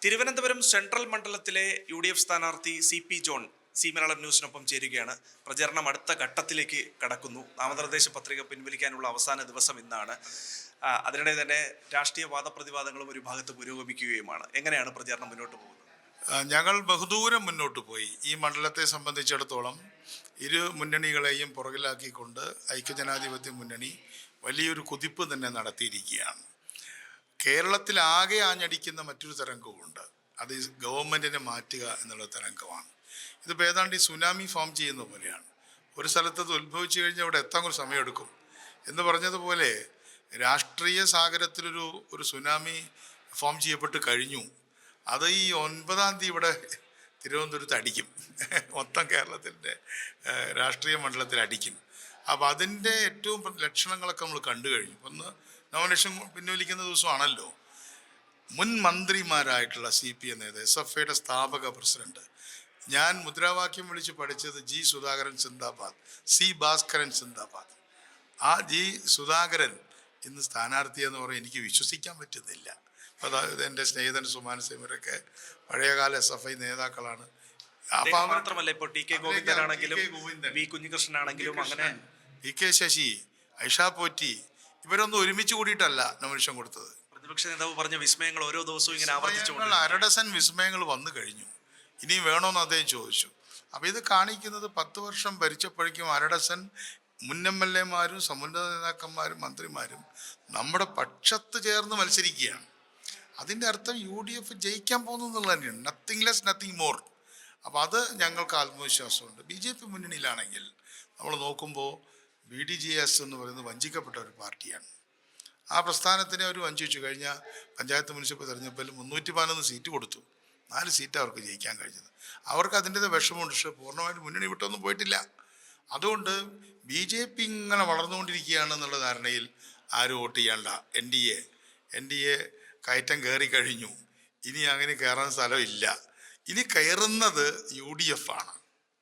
Thiruvananthapuram central മണ്ഡലത്തിലെ UDF സ്ഥാനാർത്ഥി CP John C Malayalam ന്യൂസിനൊപ്പം ചേരുകയാണ്. പ്രചരണം അടുത്ത ഘട്ടത്തിലേക്ക് കടക്കുന്നു. നാമനിർദ്ദേശ പത്രിക പിൻവലിക്കാനുള്ള അവസാന ദിവസം ഇന്നാണ്. അതിനിടെ തന്നെ രാഷ്ട്രീയ വാദപ്രതിവാദങ്ങളും ഒരു ഭാഗത്ത് പുരോഗമിക്കുകയുമാണ്. എങ്ങനെയാണ് പ്രചാരണം മുന്നോട്ട് പോകുന്നത്? ഞങ്ങൾ ബഹുദൂരം മുന്നോട്ട് പോയി. ഈ മണ്ഡലത്തെ സംബന്ധിച്ചിടത്തോളം ഇരു മുന്നണികളെയും പുറകിലാക്കിക്കൊണ്ട് ഐക്യജനാധിപത്യ മുന്നണി വലിയൊരു കുതിപ്പ് തന്നെ നടത്തിയിരിക്കുകയാണ്. കേരളത്തിലാകെ ആഞ്ഞടിക്കുന്ന മറ്റൊരു തരംഗവുമുണ്ട്. അത് ഗവൺമെൻറ്റിനെ മാറ്റുക എന്നുള്ള തരംഗമാണ്. ഇതിപ്പോൾ ഏതാണ്ട് ഈ സുനാമി ഫോം ചെയ്യുന്ന പോലെയാണ്. ഒരു സ്ഥലത്ത് അത് ഉത്ഭവിച്ചു കഴിഞ്ഞാൽ അവിടെ എത്താൻ ഒരു സമയമെടുക്കും എന്ന് പറഞ്ഞതുപോലെ രാഷ്ട്രീയ സാഗരത്തിലൊരു സുനാമി ഫോം ചെയ്യപ്പെട്ട് കഴിഞ്ഞു. അത് ഈ 9-ാം തീയതി ഇവിടെ തിരുവനന്തപുരത്ത് അടിക്കും. മൊത്തം കേരളത്തിൻ്റെ രാഷ്ട്രീയ മണ്ഡലത്തിൽ അടിക്കും. അപ്പോൾ അതിൻ്റെ ഏറ്റവും ലക്ഷണങ്ങളൊക്കെ നമ്മൾ കണ്ടു കഴിഞ്ഞു. ഒന്ന്, നോമിനേഷൻ പിൻവലിക്കുന്ന ദിവസമാണല്ലോ. മുൻ മന്ത്രിമാരായിട്ടുള്ള CPM നേതാവ്, SFIയുടെ സ്ഥാപക പ്രസിഡന്റ്, ഞാൻ മുദ്രാവാക്യം വിളിച്ച് പഠിച്ചത് G സുധാകരൻ സിന്ദാബാദ്, C ഭാസ്കരൻ സിന്ദാബാദ്. ആ G സുധാകരൻ ഇന്ന് സ്ഥാനാർത്ഥിയെന്ന് പറഞ്ഞാൽ എനിക്ക് വിശ്വസിക്കാൻ പറ്റുന്നില്ല. അതായത് എൻ്റെ സ്നേഹിതൻ സുമാൻ സേമരൊക്കെ പഴയകാല SFI നേതാക്കളാണ്. മാത്രമല്ല ഇപ്പോൾ TK ഗോവിന്ദനാണെങ്കിലും V കുഞ്ഞികൃഷ്ണനാണെങ്കിലും അങ്ങനെ PK ശശി, ഐഷ പോറ്റി, ഇവരൊന്നും ഒരുമിച്ച് കൂടിയിട്ടല്ല നോമിനേഷൻ കൊടുത്തത്. പ്രതിപക്ഷ നേതാവ് പറഞ്ഞ വിസ്മയങ്ങൾ ഓരോ ദിവസവും ഇങ്ങനെ ആവർത്തിച്ചുകൊണ്ട് അരഡസൻ വിസ്മയങ്ങൾ വന്നു കഴിഞ്ഞു. ഇനി വേണോന്ന് അദ്ദേഹം ചോദിച്ചു. അപ്പോൾ ഇത് കാണിക്കുന്നത് 10 വർഷം ഭരിച്ചപ്പോഴേക്കും അരഡസൻ മുൻ MLA മാരും സമുന്നത നേതാക്കന്മാരും മന്ത്രിമാരും നമ്മുടെ പക്ഷത്ത് ചേർന്ന് മത്സരിക്കുകയാണ്. അതിൻ്റെ അർത്ഥം UDF ജയിക്കാൻ പോകുന്നു എന്നുള്ളത് തന്നെയാണ്. Nothing less nothing more. അപ്പോൾ അത് ഞങ്ങൾക്ക് ആത്മവിശ്വാസമുണ്ട്. BJP മുന്നണിയിലാണെങ്കിൽ നമ്മൾ നോക്കുമ്പോൾ BDJS എന്ന് പറയുന്നത് വഞ്ചിക്കപ്പെട്ട ഒരു പാർട്ടിയാണ്. ആ പ്രസ്ഥാനത്തിനെ അവർ വഞ്ചിച്ചു. കഴിഞ്ഞ പഞ്ചായത്ത് മുനിസിപ്പൽ തെരഞ്ഞെടുപ്പിൽ 311 സീറ്റ് കൊടുത്തു. 4 സീറ്റ് അവർക്ക് ജയിക്കാൻ കഴിഞ്ഞത്. അവർക്ക് അതിൻ്റെത് വിഷമമുണ്ട്. പക്ഷേ പൂർണ്ണമായിട്ട് മുന്നണി വിട്ടൊന്നും പോയിട്ടില്ല. അതുകൊണ്ട് BJP ഇങ്ങനെ വളർന്നുകൊണ്ടിരിക്കുകയാണെന്നുള്ള ധാരണയിൽ ആരും വോട്ട് ചെയ്യണ്ട. NDA കയറ്റം കയറി കഴിഞ്ഞു. ഇനി അങ്ങനെ കയറാൻ സ്ഥലമില്ല. ഇനി കയറുന്നത് UDF ആണ്.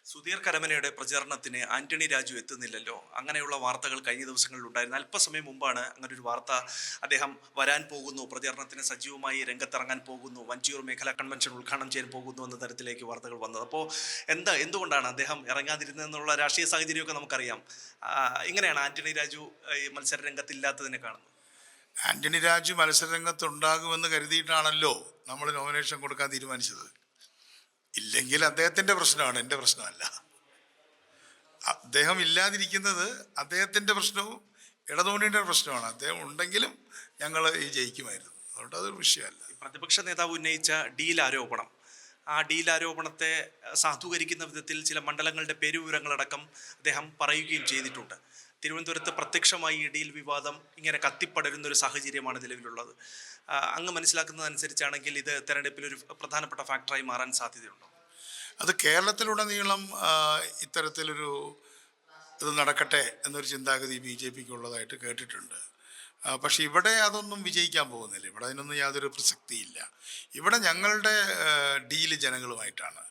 സുധീർ കരമനയുടെ പ്രചാരണത്തിന് ആന്റണി രാജു എത്തുന്നില്ലല്ലോ. അങ്ങനെയുള്ള വാർത്തകൾ കഴിഞ്ഞ ദിവസങ്ങളിൽ ഉണ്ടായിരുന്നു. അല്പസമയം മുമ്പാണ് അങ്ങനെ ഒരു വാർത്ത, അദ്ദേഹം വരാൻ പോകുന്നു, പ്രചാരണത്തിന് സജീവമായി രംഗത്തിറങ്ങാൻ പോകുന്നു, വഞ്ചിയൂർ മേഖലാ കൺവെൻഷൻ ഉദ്ഘാടനം ചെയ്യാൻ പോകുന്നു എന്ന തരത്തിലേക്ക് വാർത്തകൾ വന്നത്. അപ്പോൾ എന്തുകൊണ്ടാണ് അദ്ദേഹം ഇറങ്ങാതിരുന്നതെന്നുള്ള രാഷ്ട്രീയ സാഹചര്യമൊക്കെ നമുക്കറിയാം. ഇങ്ങനെയാണ് ആന്റണി രാജു മത്സര രംഗത്തില്ലാത്തതിനെ കാണുന്നത്. ആന്റണി രാജു മത്സരരംഗത്ത് ഉണ്ടാകുമെന്ന് കരുതിയിട്ടാണല്ലോ നമ്മൾ നോമിനേഷൻ കൊടുക്കാൻ തീരുമാനിച്ചത്. ഇല്ലെങ്കിൽ അദ്ദേഹത്തിൻ്റെ പ്രശ്നമാണ്, എൻ്റെ പ്രശ്നമല്ല. അദ്ദേഹം ഇല്ലാതിരിക്കുന്നത് അദ്ദേഹത്തിൻ്റെ പ്രശ്നവും ഇടതുമുന്നണിയുടെ പ്രശ്നമാണ്. അദ്ദേഹം ഉണ്ടെങ്കിലും ഞങ്ങൾ ജയിക്കുമായിരുന്നു. അതുകൊണ്ട് അതൊരു വിഷയമല്ല. പ്രതിപക്ഷ നേതാവ് ഉന്നയിച്ച ഡീൽ ആരോപണം, ആ ഡീൽ ആരോപണത്തെ സാധൂകരിക്കുന്ന വിധത്തിൽ ചില മണ്ഡലങ്ങളുടെ പേരുവിവരങ്ങളടക്കം അദ്ദേഹം പറയുകയും ചെയ്തിട്ടുണ്ട്. തിരുവനന്തപുരത്ത് പ്രത്യക്ഷമായി ഈ ഡീൽ വിവാദം ഇങ്ങനെ കത്തിപ്പടരുന്നൊരു സാഹചര്യമാണ് നിലവിലുള്ളത്. അങ്ങ് മനസ്സിലാക്കുന്നതനുസരിച്ചാണെങ്കിൽ ഇത് തെരഞ്ഞെടുപ്പിൽ ഒരു പ്രധാനപ്പെട്ട ഫാക്ടറായി മാറാൻ സാധ്യതയുണ്ടോ? അത് കേരളത്തിലുടനീളം ഇത്തരത്തിലൊരു ഇത് നടക്കട്ടെ എന്നൊരു ചിന്താഗതി BJPക്ക് ഉള്ളതായിട്ട് കേട്ടിട്ടുണ്ട്. പക്ഷെ ഇവിടെ അതൊന്നും വിജയിക്കാൻ പോകുന്നില്ല. ഇവിടെ അതിനൊന്നും യാതൊരു പ്രസക്തിയില്ല. ഇവിടെ ഞങ്ങളുടെ ഡീല് ജനങ്ങളുമായിട്ടാണ്.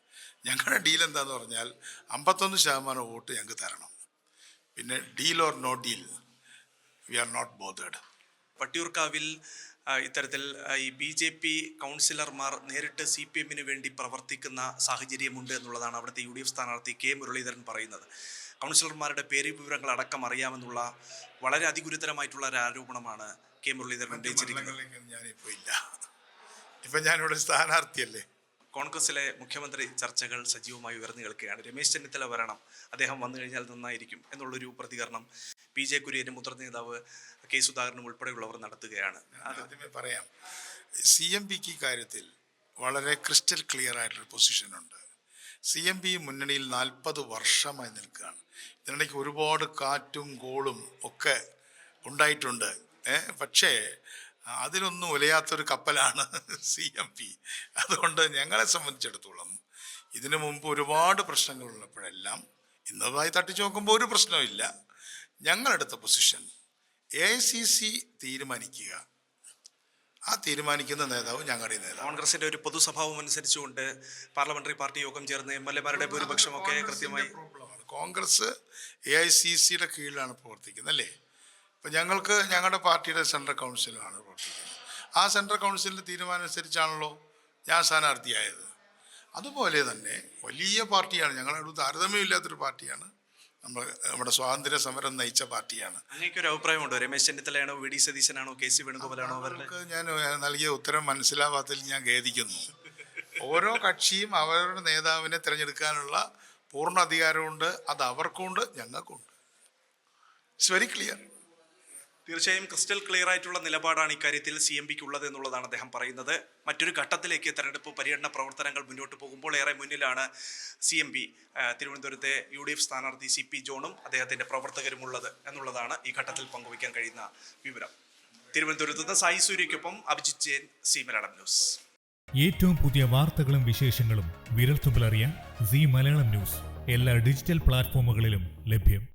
ഞങ്ങളുടെ ഡീൽ എന്താന്ന് പറഞ്ഞാൽ 51% വോട്ട് ഞങ്ങൾക്ക് തരണം. പിന്നെ deal or no deal, we are not bothered. വട്ടിയൂർക്കാവിൽ ഇത്തരത്തിൽ ഈ BJP കൗൺസിലർമാർ നേരിട്ട് CPMന് വേണ്ടി പ്രവർത്തിക്കുന്ന സാഹചര്യമുണ്ട് എന്നുള്ളതാണ് അവിടുത്തെ UDF സ്ഥാനാർത്ഥി K മുരളീധരൻ പറയുന്നത്. കൗൺസിലർമാരുടെ പേര് വിവരങ്ങൾ അടക്കം അറിയാമെന്നുള്ള വളരെ അതിഗുരുതരമായിട്ടുള്ള ഒരു ആരോപണമാണ് K മുരളീധരൻ ഉന്നയിച്ചിരിക്കുന്നത്. ഞാനിപ്പോൾ ഇല്ല, ഇപ്പം ഞാനിവിടെ സ്ഥാനാർത്ഥിയല്ലേ. കോൺഗ്രസിലെ മുഖ്യമന്ത്രി ചർച്ചകൾ സജീവമായി ഉയർന്നു കേൾക്കുകയാണ്. രമേശ് ചെന്നിത്തല വരണം, അദ്ദേഹം വന്നു കഴിഞ്ഞാൽ നന്നായിരിക്കും എന്നുള്ളൊരു പ്രതികരണം PJ കുര്യനും മുതിർന്ന നേതാവ് K സുധാകരനും ഉൾപ്പെടെയുള്ളവർ നടത്തുകയാണ്. ആദ്യമേ പറയാം, CMPക്ക് കാര്യത്തിൽ വളരെ ക്രിസ്റ്റൽ ക്ലിയർ ആയിട്ടൊരു പൊസിഷനുണ്ട്. CMP മുന്നണിയിൽ 40 വർഷമായി നിൽക്കുകയാണ്. ഇതിനിടയ്ക്ക് ഒരുപാട് കാറ്റും കോളും ഒക്കെ ഉണ്ടായിട്ടുണ്ട്. പക്ഷേ അതിനൊന്നും ഉലയാത്തൊരു കപ്പലാണ് CMP. അതുകൊണ്ട് ഞങ്ങളെ സംബന്ധിച്ചിടത്തോളം ഇതിനു മുമ്പ് ഒരുപാട് പ്രശ്നങ്ങളുള്ളപ്പോഴെല്ലാം ഇന്നതായി തട്ടിച്ചു നോക്കുമ്പോൾ ഒരു പ്രശ്നമില്ല. ഞങ്ങളെടുത്ത പൊസിഷൻ AICC തീരുമാനിക്കുക, ആ തീരുമാനിക്കുന്ന നേതാവ് ഞങ്ങളുടെ നേതാവ്. കോൺഗ്രസിന്റെ ഒരു പൊതുസ്വഭാവം അനുസരിച്ചുകൊണ്ട് പാർലമെന്ററി പാർട്ടി യോഗം ചേർന്ന് MLA-മാരുടെ ഭൂരിപക്ഷമൊക്കെ കൃത്യമായി കോൺഗ്രസ് AICCയുടെ കീഴിലാണ് പ്രവർത്തിക്കുന്നത് അല്ലേ. ഇപ്പം ഞങ്ങൾക്ക് ഞങ്ങളുടെ പാർട്ടിയുടെ സെൻട്രൽ കൗൺസിലാണ് പ്രവർത്തിക്കുന്നത്. ആ സെൻട്രൽ കൗൺസിലിൻ്റെ തീരുമാനം അനുസരിച്ചാണല്ലോ ഞാൻ സ്ഥാനാർത്ഥിയായത്. അതുപോലെ തന്നെ വലിയ പാർട്ടിയാണ്, ഞങ്ങളുടെ താരതമ്യമില്ലാത്തൊരു പാർട്ടിയാണ്, നമ്മുടെ സ്വാതന്ത്ര്യ സമരം നയിച്ച പാർട്ടിയാണ്. അങ്ങനെയൊക്കെ ഒരു അഭിപ്രായമുണ്ടോ? രമേശ് ചെന്നിത്തലയാണോ, വി ഡി സതീശനാണോ, കെ സി വേണുഗോപാലാണോ? അവരുടെ അവർക്ക് ഞാൻ നൽകിയ ഉത്തരം മനസ്സിലാവാത്തതിൽ ഞാൻ ഖേദിക്കുന്നു. ഓരോ കക്ഷിയും അവരുടെ നേതാവിനെ തിരഞ്ഞെടുക്കാനുള്ള പൂർണ്ണ അധികാരമുണ്ട്. അത് അവർക്കുണ്ട്, ഞങ്ങൾക്കുണ്ട്. It's very clear. തീർച്ചയായും ക്രിസ്റ്റൽ ക്ലിയർ ആയിട്ടുള്ള നിലപാടാണ് ഇക്കാര്യത്തിൽ CMP ഉള്ളത് എന്നുള്ളതാണ് അദ്ദേഹം പറയുന്നത്. മറ്റൊരു ഘട്ടത്തിലേക്ക് തെരഞ്ഞെടുപ്പ് പര്യടന പ്രവർത്തനങ്ങൾ മുന്നോട്ട് പോകുമ്പോൾ ഏറെ മുന്നിലാണ് CMP തിരുവനന്തപുരത്തെ UDF സ്ഥാനാർത്ഥി CP ജോണും അദ്ദേഹത്തിന്റെ പ്രവർത്തകരുമുള്ളത് എന്നുള്ളതാണ് ഈ ഘട്ടത്തിൽ പങ്കുവയ്ക്കാൻ കഴിയുന്ന വിവരം. തിരുവനന്തപുരത്ത് നിന്ന് സായി സൂര്യയ്ക്കൊപ്പം അഭിജിത്ത് ജെയിൻ, സി മലയാളം ന്യൂസ്. ഏറ്റവും പുതിയ വാർത്തകളും വിശേഷങ്ങളും വിരൽത്തുമ്പിലറിയാൻ സി മലയാളം ന്യൂസ് എല്ലാ ഡിജിറ്റൽ പ്ലാറ്റ്ഫോമുകളിലും ലഭ്യം.